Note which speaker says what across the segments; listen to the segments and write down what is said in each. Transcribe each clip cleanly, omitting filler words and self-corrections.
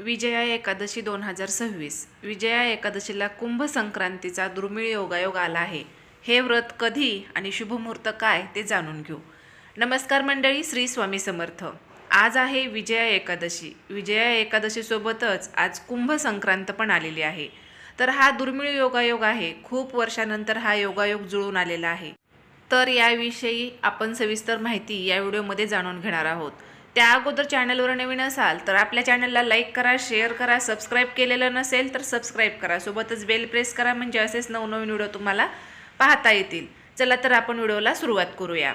Speaker 1: विजया एकादशी 2026. विजया एकादशीला कुंभ संक्रांतीचा दुर्मिळ योगायोग आला आहे. हे व्रत कधी आणि शुभमुहूर्त काय ते जाणून घेऊ. नमस्कार मंडळी, श्री स्वामी समर्थ. आज आहे विजया एकादशी. विजया एकादशीसोबतच आज कुंभ संक्रांत पण आलेली आहे. तर हा दुर्मिळ योगायोग आहे. खूप वर्षानंतर हा योगायोग जुळून आलेला आहे. तर याविषयी आपण सविस्तर माहिती या व्हिडिओमध्ये जाणून घेणार आहोत. त्या अगोदर चॅनलवर नवीन असाल तर आपल्या चॅनलला लाईक करा, शेअर करा, सबस्क्राईब केलेलं नसेल तर सबस्क्राईब करा, सोबतच बेल प्रेस करा, म्हणजे असेच नवनवीन व्हिडिओ तुम्हाला पाहता येतील. चला तर आपण व्हिडिओला सुरुवात करूया.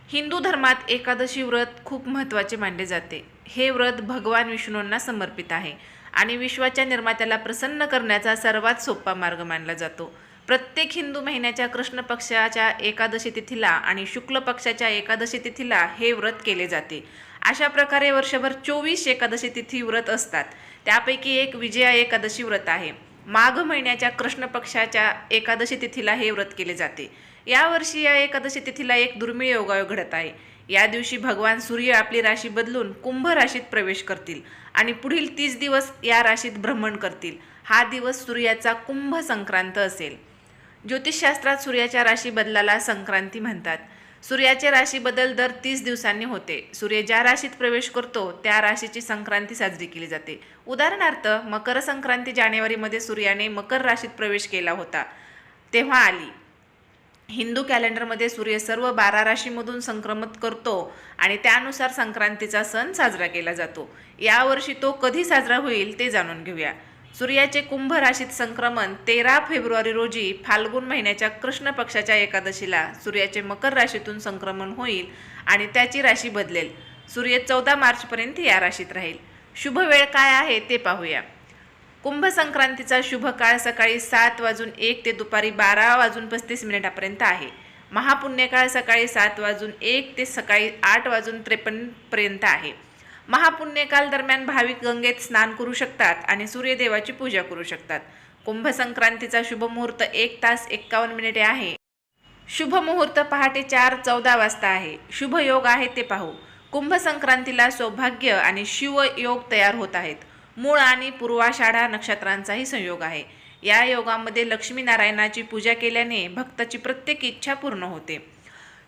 Speaker 1: हिंदू धर्मात एकादशी व्रत खूप महत्त्वाचे मानले जाते. हे व्रत भगवान विष्णूंना समर्पित आहे आणि विश्वाच्या निर्मात्याला प्रसन्न करण्याचा सर्वात सोपा मार्ग मानला जातो. प्रत्येक हिंदू महिन्याच्या कृष्ण पक्षाच्या एकादशी तिथीला आणि शुक्ल पक्षाच्या एकादशी तिथीला हे व्रत केले जाते. अशा प्रकारे वर्षभर 24 एकादशी तिथी व्रत असतात. त्यापैकी एक विजया एकादशी व्रत आहे. माघ महिन्याच्या कृष्ण पक्षाच्या एकादशी तिथीला हे व्रत केले जाते. यावर्षी या एकादशी तिथीला एक दुर्मिळ योगायोग घडत आहे. या दिवशी भगवान सूर्य आपली राशी बदलून कुंभ राशीत प्रवेश करतील आणि पुढील 30 दिवस या राशीत भ्रमण करतील. हा दिवस सूर्याचा कुंभ संक्रांत असेल. ज्योतिषशास्त्रात सूर्याच्या राशी बदलाला संक्रांती म्हणतात. सूर्याचे राशी बदल दर 30 दिवसांनी होते. सूर्य ज्या राशीत प्रवेश करतो त्या राशीची संक्रांती साजरी केली जाते. उदाहरणार्थ, मकर संक्रांती जानेवारीमध्ये सूर्याने मकर राशीत प्रवेश केला होता तेव्हा आली. हिंदू कॅलेंडरमध्ये सूर्य सर्व 12 राशीमधून संक्रमित करतो आणि त्यानुसार संक्रांतीचा सण साजरा केला जातो. यावर्षी तो कधी साजरा होईल ते जाणून घेऊया. सूर्याचे कुंभ राशीत संक्रमण 13 फेब्रुवारी रोजी फाल्गुन महिन्याच्या कृष्ण पक्षाच्या एकादशीला सूर्याचे मकर राशीतून संक्रमण होईल आणि त्याची राशी बदलेल. सूर्य 14 मार्चपर्यंत या राशीत राहील. शुभ वेळ काय आहे ते पाहूया. कुंभ संक्रांतीचा शुभ काळ सकाळी 7:01 ते दुपारी 12:35 आहे. महापुण्यकाळ सकाळी 7:01 ते सकाळी 8:53 पर्यंत आहे. महापुण्यकाल दरम्यान भाविक गंगेत स्नान करू शकतात आणि सूर्यदेवाची पूजा करू शकतात. कुंभ संक्रांतीचा शुभ मुहूर्त 1 तास 51 आहे. शुभ मुहूर्त पहाटे 4:14 वाजता आहे. शुभ योग आहे ते पाहू. कुंभ संक्रांतीला सौभाग्य आणि शिव योग तयार होत आहेत. मूळ आणि पूर्वाषाढा नक्षत्रांचाही संयोग आहे. या योगामध्ये लक्ष्मीनारायणाची पूजा केल्याने भक्ताची प्रत्येक इच्छा पूर्ण होते.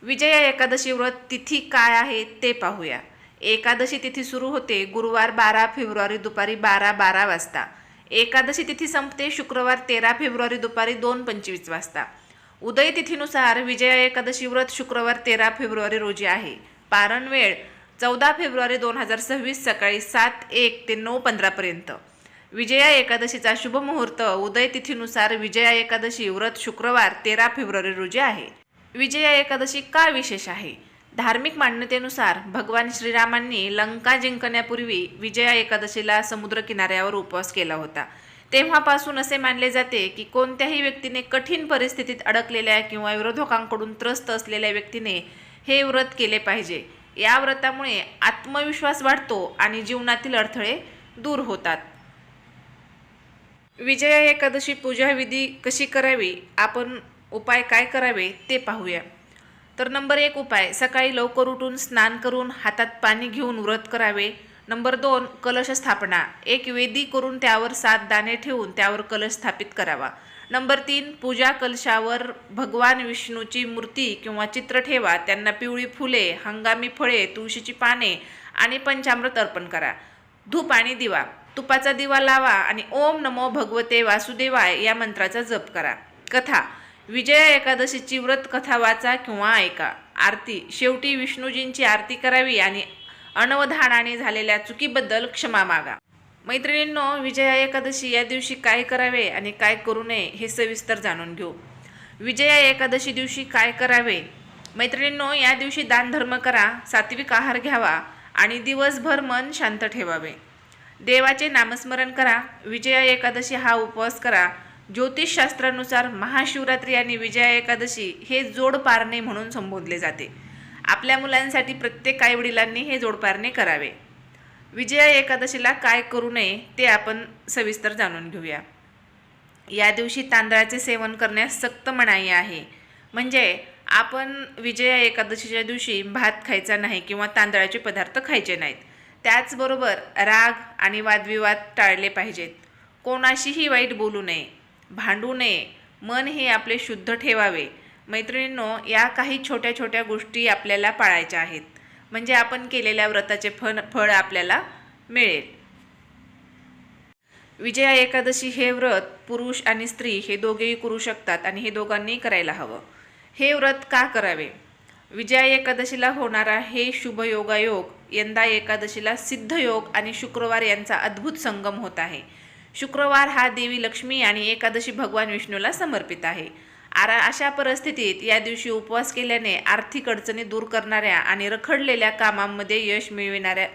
Speaker 1: विजया एकादशी व्रत तिथी काय आहे ते पाहूया. एकादशी तिथी सुरू होते गुरुवार 12 फेब्रुवारी दुपारी 12:12 वाजता. एकादशी तिथी संपते शुक्रवार 13 फेब्रुवारी दुपारी 2:25 वाजता. उदय तिथीनुसार विजया एकादशी व्रत शुक्रवार 13 फेब्रुवारी रोजी आहे. पारण वेळ 14 फेब्रुवारी 2026 सकाळी 7:01 ते 9:15 पर्यंत. विजया एकादशीचा शुभ मुहूर्त उदय तिथीनुसार विजया एकादशी व्रत शुक्रवार 13 फेब्रुवारी रोजी आहे. विजया एकादशी का विशेष आहे? धार्मिक मान्यतेनुसार भगवान श्रीरामांनी लंका जिंकण्यापूर्वी विजया एकादशीला समुद्र किनाऱ्यावर उपवास केला होता. तेव्हापासून असे मानले जाते की कोणत्याही व्यक्तीने कठीण परिस्थितीत अडकलेल्या किंवा विरोधकांकडून त्रस्त असलेल्या व्यक्तीने हे व्रत केले पाहिजे. या व्रतामुळे आत्मविश्वास वाढतो आणि जीवनातील अडथळे दूर होतात. विजया एकादशी पूजा विधी कशी करावी, आपण उपाय काय करावे ते पाहूया. तर नंबर 1 उपाय, सकाळी लवकर उठून स्नान करून हातात पाणी घेऊन व्रत करावे. नंबर 2 कलश स्थापना. एक वेदी करून त्यावर 7 दाणे ठेवून त्यावर कलश स्थापित करावा. नंबर 3 पूजा कलशावर भगवान विष्णूची मूर्ती किंवा चित्र ठेवा. त्यांना पिवळी फुले, हंगामी फळे, तुळशीची पाने आणि पंचामृत अर्पण करा. धूप आणि दिवा. तुपाचा दिवा लावा आणि ओम नमो भगवते वासुदेवाय या मंत्राचा जप करा. कथा. विजया एकादशीची व्रत कथा वाचा किंवा ऐका. आरती. शेवटी विष्णूजींची आरती करावी आणि अनवधानाने झालेल्या चुकीबद्दल क्षमा मागा. मैत्रिणींनो, विजया एकादशी या दिवशी काय करावे आणि काय करू नये हे सविस्तर जाणून घेऊ. विजया एकादशी दिवशी काय करावे? मैत्रिणींनो, या दिवशी दानधर्म करा, सात्विक आहार घ्यावा आणि दिवसभर मन शांत ठेवावे. देवाचे नामस्मरण करा. विजया एकादशी हा उपवास करा. ज्योतिषशास्त्रानुसार महाशिवरात्री आणि विजया एकादशी हे जोडपारणे म्हणून संबोधले जाते. आपल्या मुलांसाठी प्रत्येक आईवडिलांनी हे जोडपारणे करावे. विजया एकादशीला काय करू नये ते आपण सविस्तर जाणून घेऊया. या दिवशी तांदळाचे सेवन करण्यास सक्त मनाई आहे. म्हणजे आपण विजया एकादशीच्या दिवशी भात खायचा नाही किंवा तांदळाचे पदार्थ खायचे नाहीत. त्याचबरोबर राग आणि वादविवाद टाळले पाहिजेत. कोणाशीही वाईट बोलू नये, भांडू नये, मन हे आपले शुद्ध ठेवावे. मैत्रिणींनो, या काही छोट्या छोट्या गोष्टी आपल्याला पाळायच्या आहेत, म्हणजे आपण केलेल्या व्रताचे फळ आपल्याला मिळेल. विजया एकादशी हे व्रत पुरुष आणि स्त्री हे दोघेही करू शकतात आणि हे दोघांनी करायला हवं. हे व्रत का करावे? विजया एकादशीला होणारा हे शुभ योगायोग यंदा एकादशीला सिद्धयोग आणि शुक्रवार यांचा अद्भुत संगम होत आहे. शुक्रवार हा देवी लक्ष्मी आणि एकादशी भगवान विष्णूला समर्पित आहे. अशा परिस्थितीत या दिवशी उपवास केल्याने आर्थिक अडचणी दूर करणाऱ्या आणि रखडलेल्या कामांमध्ये यश मिळविणाऱ्या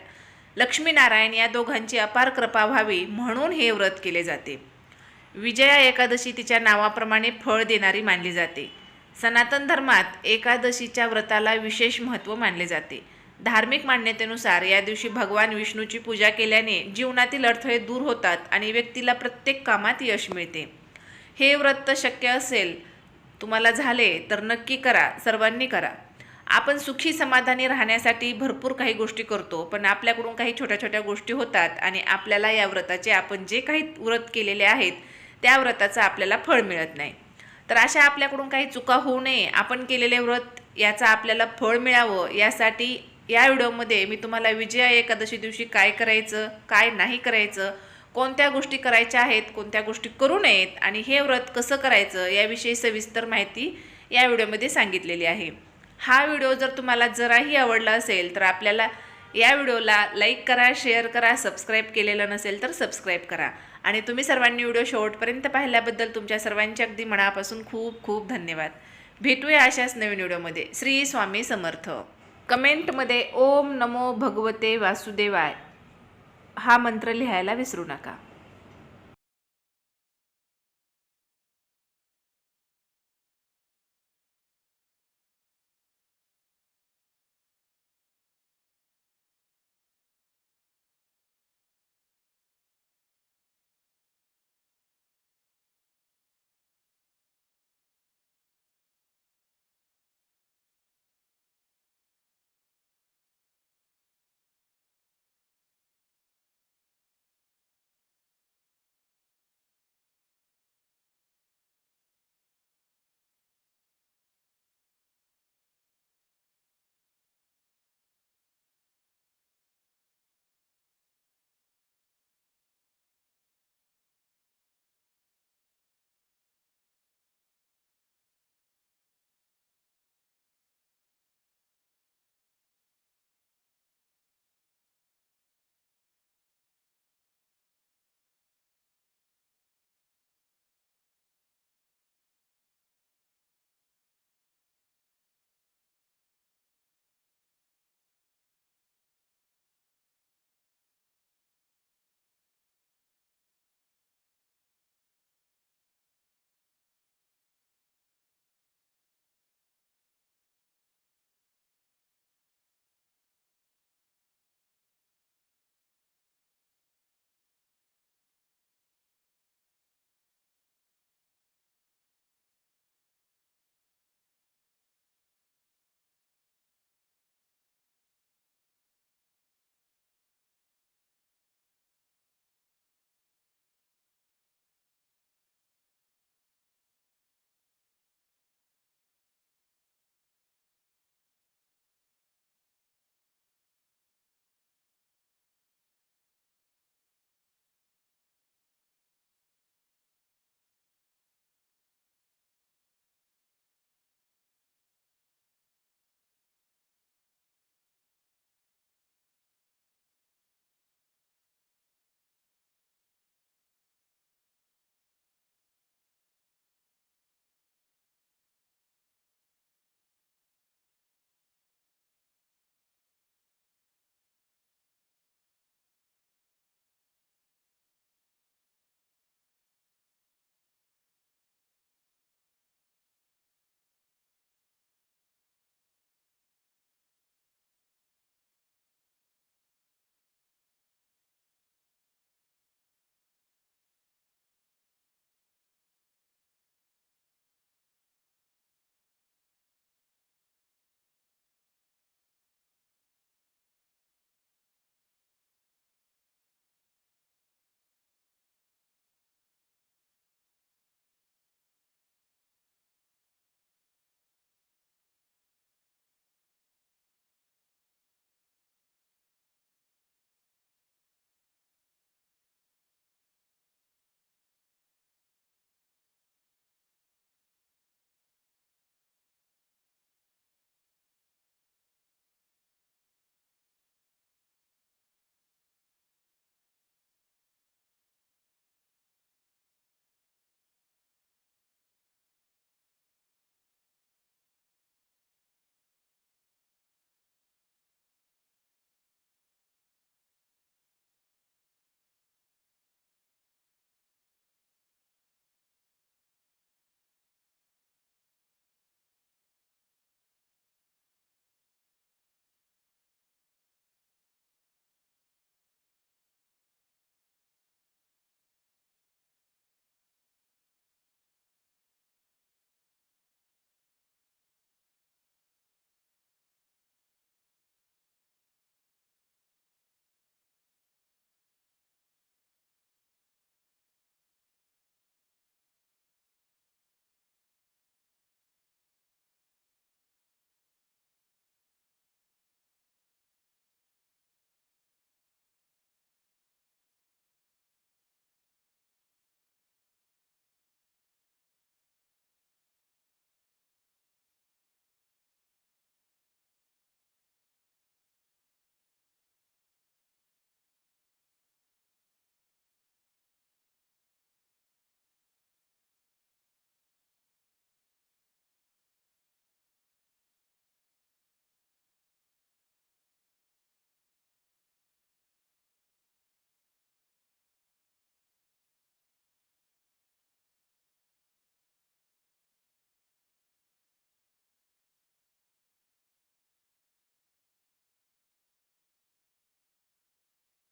Speaker 1: लक्ष्मीनारायण या दोघांची अपार कृपा व्हावी म्हणून हे व्रत केले जाते. विजया एकादशी तिच्या नावाप्रमाणे फळ देणारी मानली जाते. सनातन धर्मात एकादशीच्या व्रताला विशेष महत्त्व मानले जाते. धार्मिक मान्यतेनुसार या दिवशी भगवान विष्णूची पूजा केल्याने जीवनातील अडथळे दूर होतात आणि व्यक्तीला प्रत्येक कामात यश मिळते. हे व्रत शक्य असेल, तुम्हाला झाले तर नक्की करा, सर्वांनी करा. आपण सुखी समाधानी राहण्यासाठी भरपूर काही गोष्टी करतो, पण आपल्याकडून काही छोट्या छोट्या गोष्टी होतात आणि आपल्याला या व्रताचे, आपण जे काही व्रत केलेले आहेत त्या व्रताचं आपल्याला फळ मिळत नाही. तर अशा आपल्याकडून काही चुका होऊ नये, आपण केलेले व्रत याचा आपल्याला फळ मिळावं, यासाठी या व्हिडिओमध्ये मी तुम्हाला विजया एकादशी दिवशी काय करायचं, काय नाही करायचं, कोणत्या गोष्टी करायच्या आहेत, कोणत्या गोष्टी करू नयेत आणि हे व्रत कसं करायचं याविषयी सविस्तर माहिती या व्हिडिओमध्ये सांगितलेली आहे. हा व्हिडिओ जर तुम्हाला जराही आवडला असेल तर आपल्याला या व्हिडिओला लाईक करा, शेअर करा, सबस्क्राईब केलेलं नसेल तर सबस्क्राईब करा. आणि तुम्ही सर्वांनी व्हिडिओ शेवटपर्यंत पाहिल्याबद्दल तुमच्या सर्वांचे अगदी मनापासून खूप खूप धन्यवाद. भेटूया अशाच नवीन व्हिडिओमध्ये. श्री स्वामी समर्थ. कमेंटमध्ये ओम नमो भगवते वासुदेवाय हा मंत्र लिहायला विसरू नका.